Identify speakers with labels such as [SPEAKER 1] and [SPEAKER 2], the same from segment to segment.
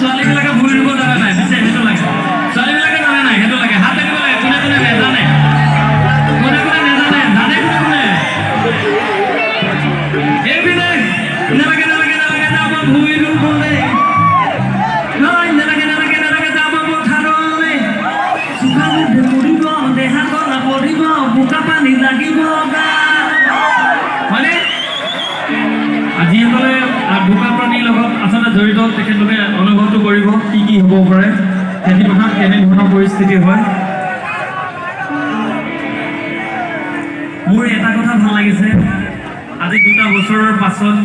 [SPEAKER 1] ছোৱালীবিলাকে ভুল ৰুব জানা নাই পিছে সেইটো লাগে ছোৱালীবিলাকে জানে নাই সেইটো লাগে হাত আনিব লাগে কোনে কোনে নেজানে কোনে কোনে নেজানে জানে কোনে কোনে এইপিনে নালাগে নালাগে নালাগে যাব ভুল ৰুবলৈ নহয় নালাগে নালাগে নালাগে যাব পথাৰলৈ চোকালে পৰিব দেহা কলা পৰিব বোকা পানী লাগিব মানে যিসকলে বোকা প্ৰাণীৰ লগত আচলতে জড়িত তেখেতলোকে অনুভৱটো কৰিব কি কি হ'ব পাৰে খেতি পথাৰত কেনেধৰণৰ পৰিস্থিতি হয় মোৰ এটা কথা ভাল লাগিছে আজি 2টা বছৰৰ পাছত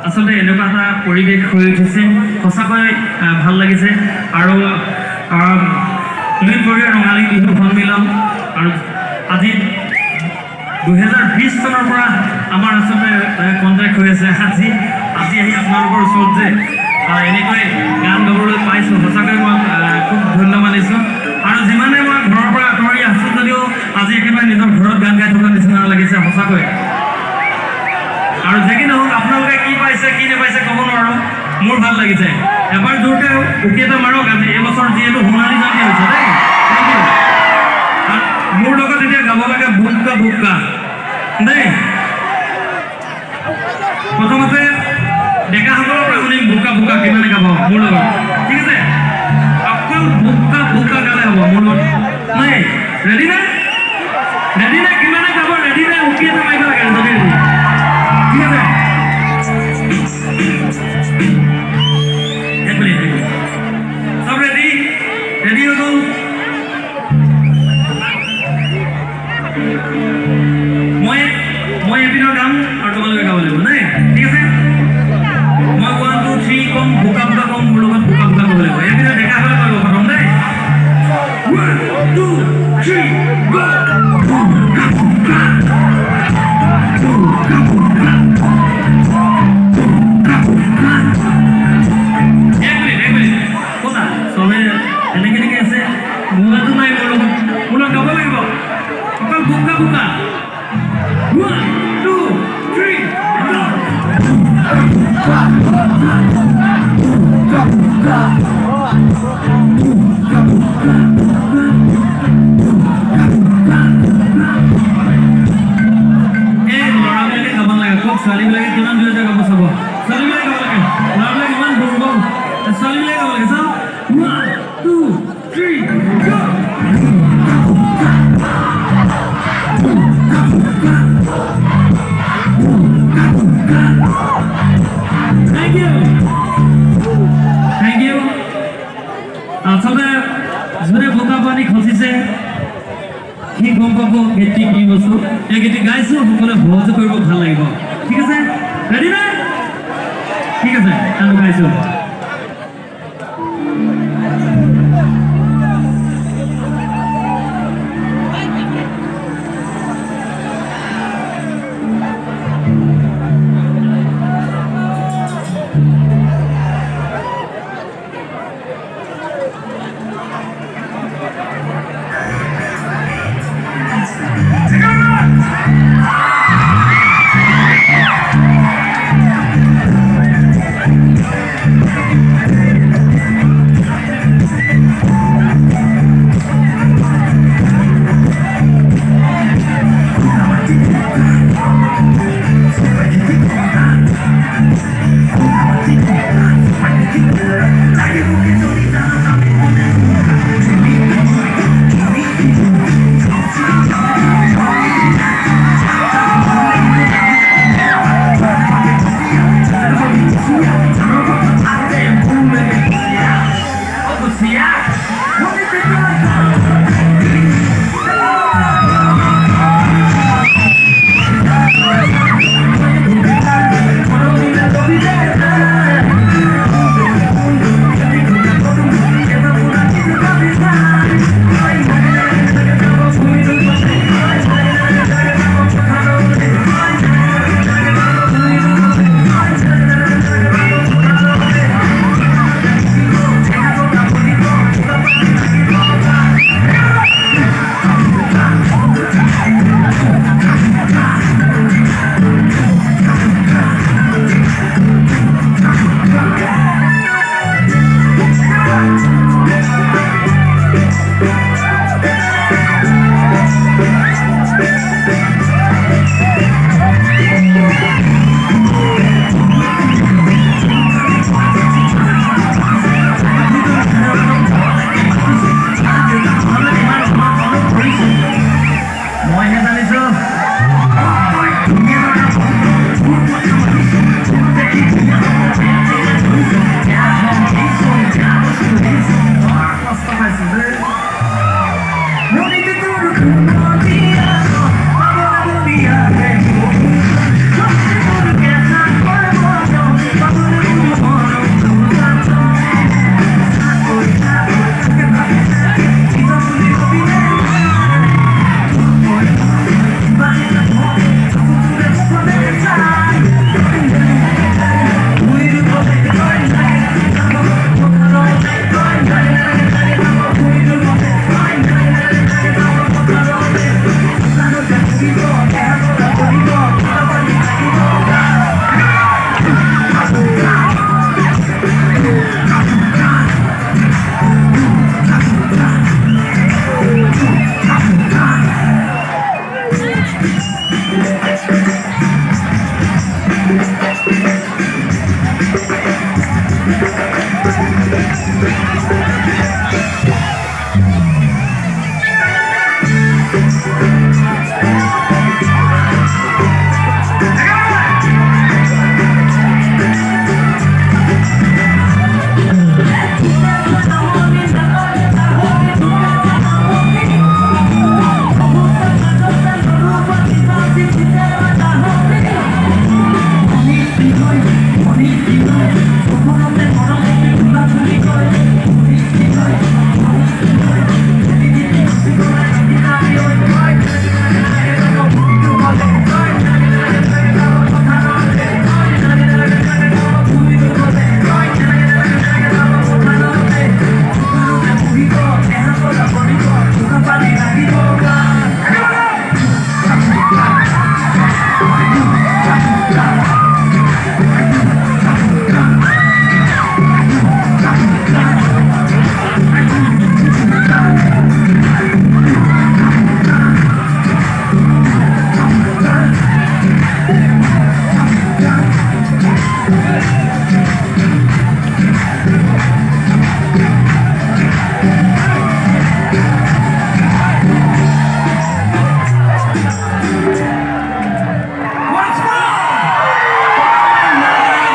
[SPEAKER 1] আচলতে এনেকুৱা এটা পৰিৱেশ হৈ উঠিছে সঁচাকৈ ভাল লাগিছে আৰু লুইতবৰীয়া ৰঙালী বিহু সন্মিলন আৰু আজি 2020 চনৰ পৰা আমাৰ আচলতে কণ্টেক্ট হৈ আছে আজি আহি আপোনালোকৰ ওচৰত যে এনেকৈ গান গাবলৈ পাইছোঁ সঁচাকৈ মই খুব ধন্য মানিছোঁ আৰু যিমানে মই ঘৰৰ পৰা আঁতৰি আছোঁ যদিও আজি একেবাৰে নিজৰ ঘৰত গান গাই থকা নিচিনা লাগিছে সঁচাকৈ আৰু যে কি নহওক আপোনালোকে কি পাইছে কি নাপাইছে ক'ব নোৱাৰোঁ মোৰ ভাল লাগিছে এবাৰ জোৰকৈ উকি এটা মাৰক আজি এইবছৰ যিহেতু সোণালী জয়ন্তী হৈছে দেই থেংক ইউ মোৰ লগত এতিয়া গাব লাগে বক্কা বক্কা দেই প্ৰথমতে ডেকাসকলৰ পৰা শুনিম বোকা বোকা কিমানে গাব মোৰ লগত ঠিক আছে অকল বোকা বোকা গালে হ'ব মোৰ লগত নাই ৰেডি নে কিমানে গাব ৰেডি নে উকি এটা মাৰিব লাগে যদি ৰেডি ঠিক আছে এক মিনিট চব ৰেডি হৈ গ'ল মই এপিনৰ গাম আৰু তোমালোকে গাব লাগিব নাই ঠিক আছে মই 1 2 3 কম বোকা বোকা কম মোৰ লগত বোকা বোকা ক'ব লাগিব এপিনৰ ডেকা হ'লে কৰিব প্ৰথম দেই 1 2 3 গো এক মিনিট কোনা চবে এনেকে আছে মোবাইলটো নাই মোৰ লগত গাব লাগিব অকল বোকা বোকা 1 2 3 go ল'ৰাবিলাকে গাব লাগে খুব ছোৱালীবিলাকে কিমান জোৰতে গাব চাব ছোৱালীবিলাকে গাব লাগে ল'ৰাবিলাকে ইমান দুৰ্বল ছোৱালীবিলাকে গাব লাগে চাওঁ 1 2 3 go Thank you. আচলতে যোনে বোকা পানী খচিছে সি গম পাব গীতটি কি বস্তু এই গীতটি গাইছোঁ সকলোৱে সহযোগ কৰিব ভাল লাগিব ঠিক আছে ৰেডি নে ঠিক আছে আমি গাইছোঁ